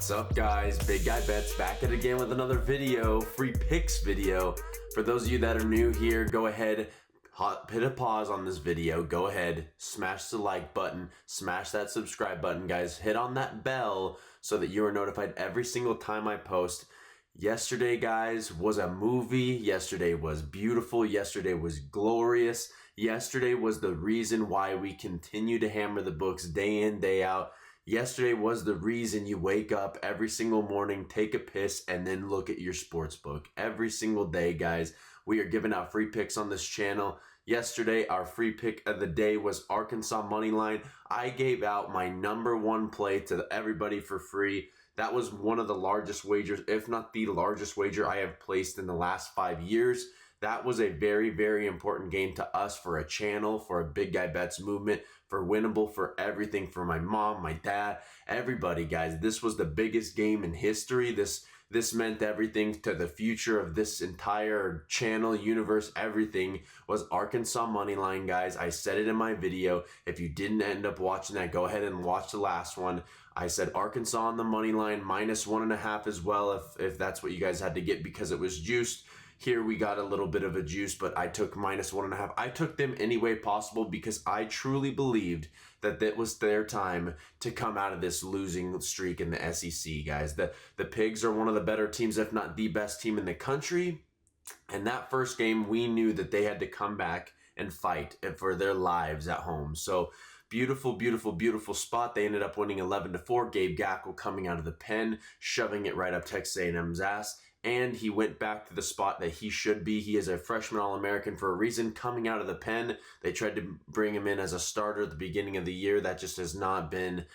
What's up, guys? Big Guy Bets back at it again with another video, free picks video. For those of you that are new here, go ahead, hit a pause on this video. Go ahead, smash the like button, smash that subscribe button, guys. Hit on that bell so that you are notified every single time I post. Yesterday, guys, was a movie. Yesterday was beautiful. Yesterday was glorious. Yesterday was the reason why we continue to hammer the books day in, day out. Yesterday was the reason you wake up every single morning, take a piss, and then look at your sports book. Every single day, guys, we are giving out free picks on this channel. Yesterday, our free pick of the day was Arkansas Moneyline. I gave out my #1 play to everybody for free. That was one of the largest wagers, if not the largest wager I have placed in the last 5 years. That was a very, very important game to us for a channel, for a Big Guy Bets movement, for Winnable, for everything, for my mom, my dad, everybody, guys. This was the biggest game in history. This meant everything to the future of this entire channel, universe, everything was Arkansas Moneyline, guys. I said it in my video. If you didn't end up watching that, go ahead and watch the last one. I said Arkansas on the money line, -1.5 as well, if that's what you guys had to get because it was juiced. Here we got a little bit of a juice, but I took -1.5. I took them any way possible because I truly believed that it was their time to come out of this losing streak in the SEC, guys. The Pigs are one of the better teams, if not the best team in the country. And that first game, we knew that they had to come back and fight for their lives at home. So beautiful, beautiful, beautiful spot. They ended up winning 11-4. Gabe Gackle coming out of the pen, shoving it right up Texas A&M's ass. And he went back to the spot that he should be. He is a freshman All-American for a reason, coming out of the pen. They tried to bring him in as a starter at the beginning of the year. That just has not been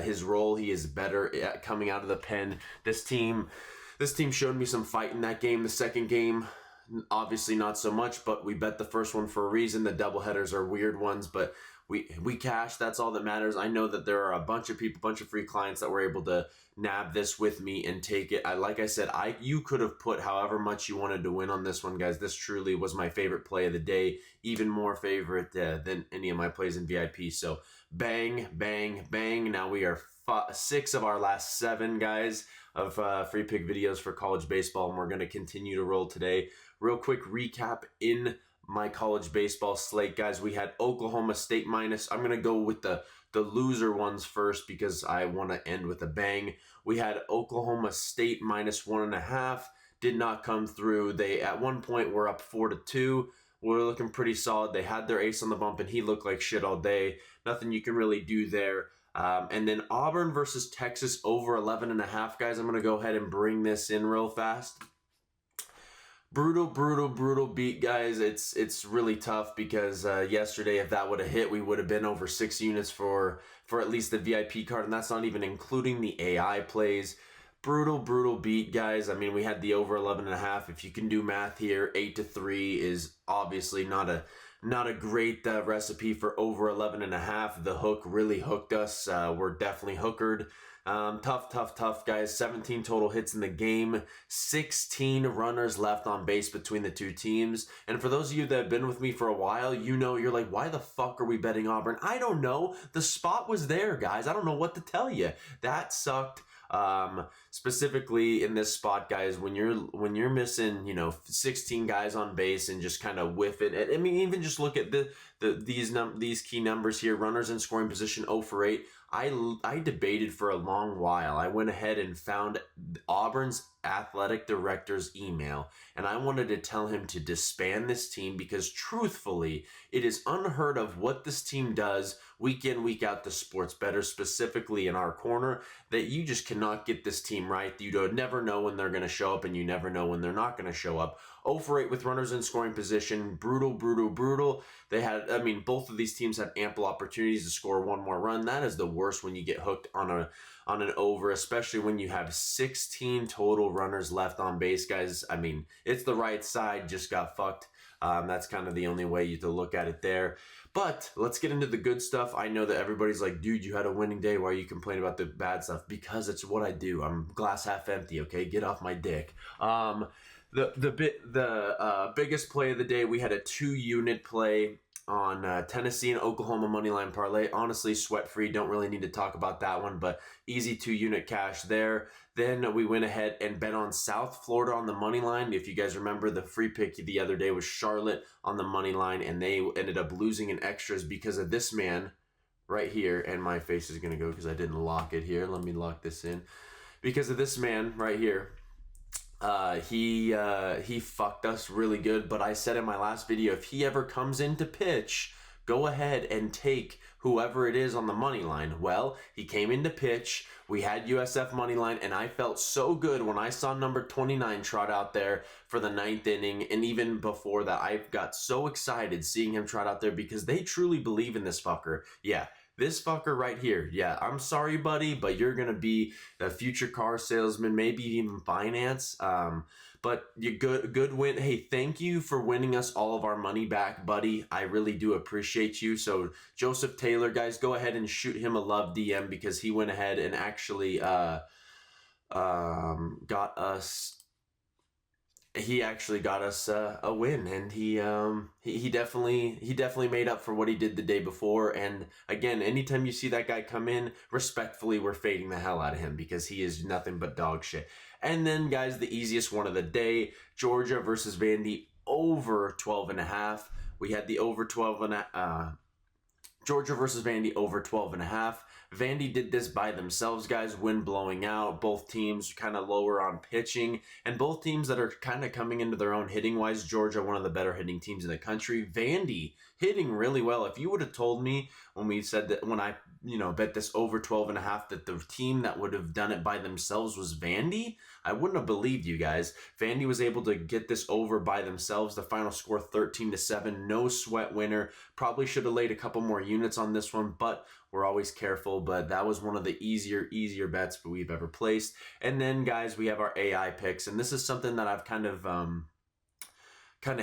his role. He is better at coming out of the pen. This team showed me some fight in that game. The second game, obviously not so much, but we bet the first one for a reason. The doubleheaders are weird ones, but we cashed. That's all that matters. I know that there are a bunch of people, bunch of free clients that were able to nab this with me and take it. Like I said, you could have put however much you wanted to win on this one, guys. This truly was my favorite play of the day, even more favorite than any of my plays in VIP. So bang, bang, bang. Now we are 6 of our last 7, guys, of free pick videos for college baseball, and we're going to continue to roll today. Real quick recap in my college baseball slate, guys. We had Oklahoma State minus. I'm going to go with the loser ones first because I want to end with a bang. We had Oklahoma State -1.5. Did not come through. They, at one point, were up 4-2. We're looking pretty solid. They had their ace on the bump, and he looked like shit all day. Nothing you can really do there. And then Auburn versus Texas over 11.5, guys. I'm going to go ahead and bring this in real fast. Brutal beat, guys. It's really tough because yesterday, if that would have hit, we would have been over 6 units for at least the VIP card, and that's not even including the AI plays. Brutal beat, guys. I mean, we had the over 11.5. If you can do math here, 8-3 is obviously not a great recipe for over 11.5. The hook really hooked us. We're definitely hookered. Tough, guys. 17 total hits in the game. 16 runners left on base between the two teams. And for those of you that have been with me for a while, you know, you're like, why the fuck are we betting Auburn? I don't know. The spot was there, guys. I don't know what to tell you. That sucked. Specifically in this spot, guys, when you're missing, 16 guys on base and just kind of whiff it. I mean, even just look at these key numbers here. Runners in scoring position 0 for 8. I debated for a long while. I went ahead and found Auburn's athletic director's email, and I wanted to tell him to disband this team because truthfully, it is unheard of what this team does week in, week out to sports bettors, specifically in our corner, that you just cannot get this team right. You don't never know when they're going to show up, and you never know when they're not going to show up. 0 for 8 with runners in scoring position. Brutal. They had, both of these teams had ample opportunities to score one more run. That is the worst when you get hooked on an over, especially when you have 16 total runners left on base, guys. I mean, it's the right side, just got fucked. That's kind of the only way you to look at it there. But let's get into the good stuff. I know that everybody's like, dude, you had a winning day. Why are you complaining about the bad stuff? Because it's what I do. I'm glass half empty, okay? Get off my dick. The biggest play of the day, we had a 2-unit play. on Tennessee and Oklahoma moneyline parlay. Honestly, sweat-free. Don't really need to talk about that one, but easy 2-unit cash there. Then we went ahead and bet on South Florida on the money line. If you guys remember, the free pick the other day was Charlotte on the money line, and they ended up losing in extras because of this man right here. And my face is going to go because I didn't lock it here. Let me lock this in. Because of this man right here. He fucked us really good, but I said in my last video, if he ever comes in to pitch, go ahead and take whoever it is on the money line. Well, he came in to pitch. We had USF money line, and I felt so good when I saw number 29 trot out there for the 9th inning, and even before that, I got so excited seeing him trot out there because they truly believe in this fucker. Yeah. This fucker right here, yeah, I'm sorry, buddy, but you're going to be a future car salesman, maybe even finance. But you good win. Hey, thank you for winning us all of our money back, buddy. I really do appreciate you. So Joseph Taylor, guys, go ahead and shoot him a love DM because he went ahead and actually got us. He actually got us a win, and he definitely made up for what he did the day before. And again, anytime you see that guy come in, respectfully, we're fading the hell out of him because he is nothing but dog shit. And then, guys, the easiest one of the day, Georgia versus Vandy over 12.5. We had the over 12.5. Georgia versus Vandy over 12.5. Vandy did this by themselves, guys. Wind blowing out. Both teams kind of lower on pitching. And both teams that are kind of coming into their own hitting-wise. Georgia, one of the better hitting teams in the country. Vandy hitting really well. If you would have told me when we said that, when I bet this over 12.5, that the team that would have done it by themselves was Vandy, I wouldn't have believed you guys. Vandy was able to get this over by themselves. The final score 13-7. No sweat winner. Probably should have laid a couple more units on this one, but we're always careful. But that was one of the easier bets we've ever placed. And then, guys, we have our AI picks, and this is something that I've kind of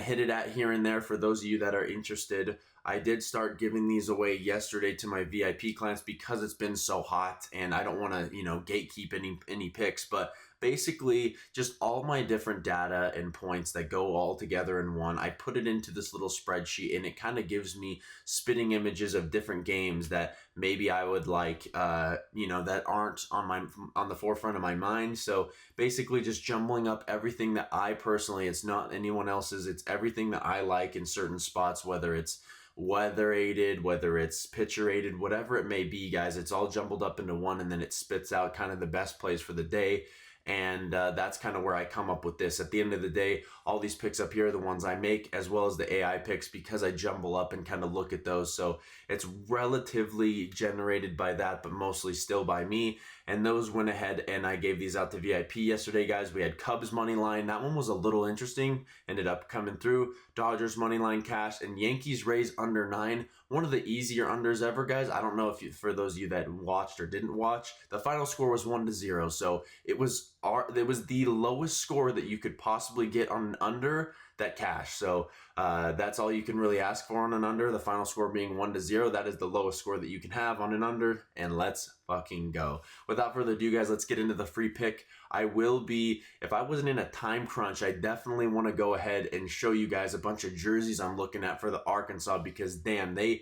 hit it at here and there for those of you that are interested. I did start giving these away yesterday to my VIP clients because it's been so hot, and I don't want to, gatekeep any picks, but basically just all my different data and points that go all together in one. I put it into this little spreadsheet, and it kind of gives me spitting images of different games that maybe I would like, that aren't on the forefront of my mind. So basically just jumbling up everything that I personally, it's not anyone else's, it's everything that I like in certain spots, whether it's weather aided, whether it's pitcher aided, whatever it may be, guys. It's all jumbled up into one, and then it spits out kind of the best plays for the day. And that's kind of where I come up with this. At the end of the day, all these picks up here are the ones I make, as well as the AI picks, because I jumble up and kind of look at those. So it's relatively generated by that, but mostly still by me. And those went ahead, and I gave these out to VIP yesterday, guys. We had Cubs money line. That one was a little interesting. Ended up coming through. Dodgers money line cash, and Yankees Rays under 9. One of the easier unders ever, guys. I don't know if for those of you that watched or didn't watch, the final score was 1-0. So it was the lowest score that you could possibly get on an under that cash. So that's all you can really ask for on an under. The final score being 1-0. That is the lowest score that you can have on an under. And let's fucking go. Without further ado, guys, let's get into the free pick. I will be, if I wasn't in a time crunch, I definitely want to go ahead and show you guys a bunch of jerseys I'm looking at for the Arkansas, because damn, they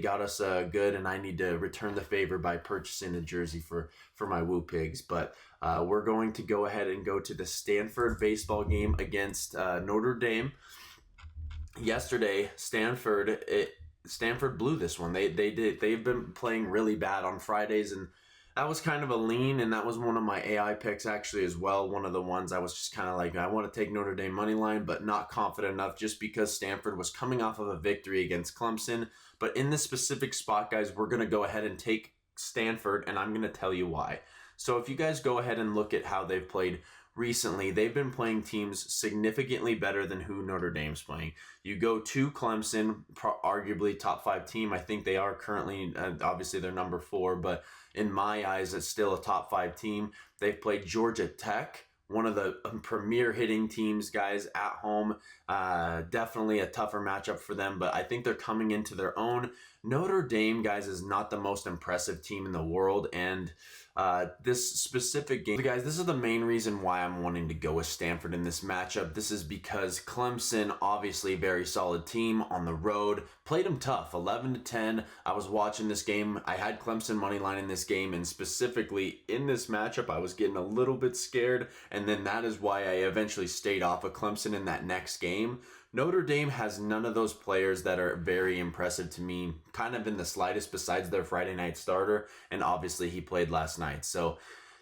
got us good, and I need to return the favor by purchasing a jersey for my Woo Pigs. But we're going to go ahead and go to the Stanford baseball game against Notre Dame. Yesterday, Stanford blew this one. They've been playing really bad on Fridays, and that was kind of a lean, and that was one of my AI picks actually as well. One of the ones I was just kind of like, I want to take Notre Dame money line, but not confident enough, just because Stanford was coming off of a victory against Clemson. But in this specific spot, guys, we're going to go ahead and take Stanford, and I'm going to tell you why. So if you guys go ahead and look at how they've played recently, they've been playing teams significantly better than who Notre Dame's playing. You go to Clemson, arguably top 5 team. I think they are currently, obviously they're number 4, but in my eyes, it's still a top 5 team. They've played Georgia Tech, one of the premier hitting teams, guys, at home. Definitely a tougher matchup for them, but I think they're coming into their own. Notre Dame, guys, is not the most impressive team in the world, and this specific game, guys, this is the main reason why I'm wanting to go with Stanford in this matchup. This is because Clemson, obviously a very solid team on the road, played them tough, 11-10. I was watching this game. I had Clemson money line in this game, and specifically in this matchup, I was getting a little bit scared, and then that is why I eventually stayed off of Clemson in that next game. Notre Dame has none of those players that are very impressive to me, kind of in the slightest, besides their Friday night starter, and obviously he played last night. So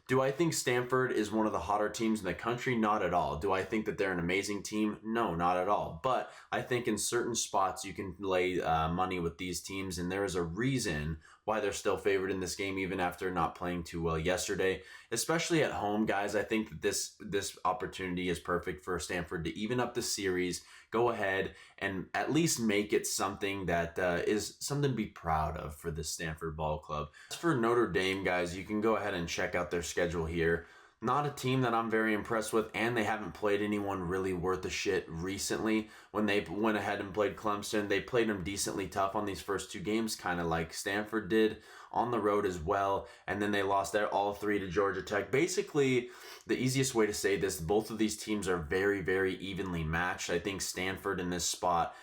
do I think Stanford is one of the hotter teams in the country? Not at all. Do I think that they're an amazing team? No, not at all. But I think in certain spots you can lay money with these teams, and there is a reason why they're still favored in this game, even after not playing too well yesterday, especially at home, guys. I think that this opportunity is perfect for Stanford to even up the series, go ahead and at least make it something that is something to be proud of for the Stanford Ball Club. As for Notre Dame, guys, you can go ahead and check out their schedule here. Not a team that I'm very impressed with, and they haven't played anyone really worth a shit recently. When they went ahead and played Clemson, they played them decently tough on these first two games, kind of like Stanford did on the road as well, and then they lost all three to Georgia Tech. Basically, the easiest way to say this, both of these teams are very, very evenly matched. I think Stanford in this spot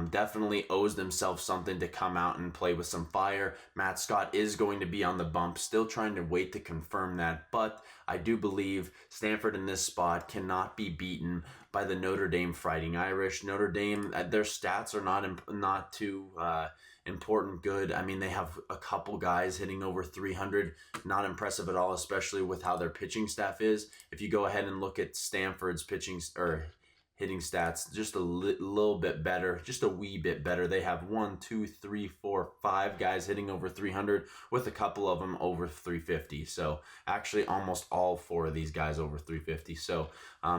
definitely owes themselves something to come out and play with some fire. Matt Scott is going to be on the bump, still trying to wait to confirm that, but I do believe Stanford in this spot cannot be beaten by the Notre Dame Fighting Irish. Notre Dame, their stats are not too important good. I mean, they have a couple guys hitting over 300, not impressive at all, especially with how their pitching staff is. If you go ahead and look at Stanford's pitching or hitting stats, just a little bit better, just a wee bit better. They have 1, 2, 3, 4, 5 guys hitting over 300, with a couple of them over 350. So actually almost all 4 of these guys over 350. So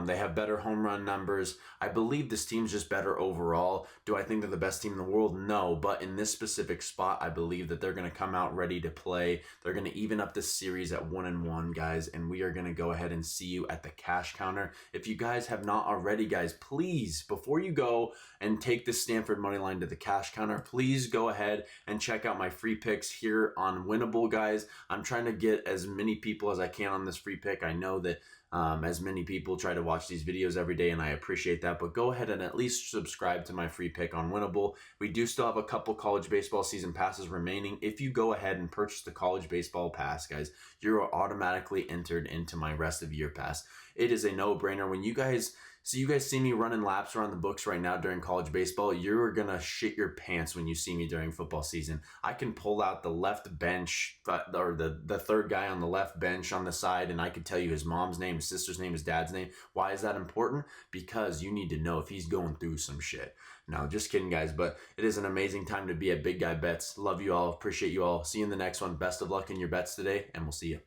they have better home run numbers. I believe this team's just better overall. Do I think they're the best team in the world? No, but in this specific spot, I believe that they're going to come out ready to play. They're going to even up this series at 1-1, guys, and we are going to go ahead and see you at the cash counter. If you guys have not already, guys, please, before you go and take the Stanford money line to the cash counter, please go ahead and check out my free picks here on Winnable, guys. I'm trying to get as many people as I can on this free pick. I know that as many people try to watch these videos every day, and I appreciate that, but go ahead and at least subscribe to my free pick on Winnable. We do still have a couple college baseball season passes remaining. If you go ahead and purchase the college baseball pass, guys, you're automatically entered into my rest of year pass. It is a no-brainer. When you guys see me running laps around the books right now during college baseball, you're going to shit your pants when you see me during football season. I can pull out the left bench, or the third guy on the left bench on the side, and I can tell you his mom's name, his sister's name, his dad's name. Why is that important? Because you need to know if he's going through some shit. No, just kidding, guys, but it is an amazing time to be at Big Guy Bets. Love you all. Appreciate you all. See you in the next one. Best of luck in your bets today, and we'll see you.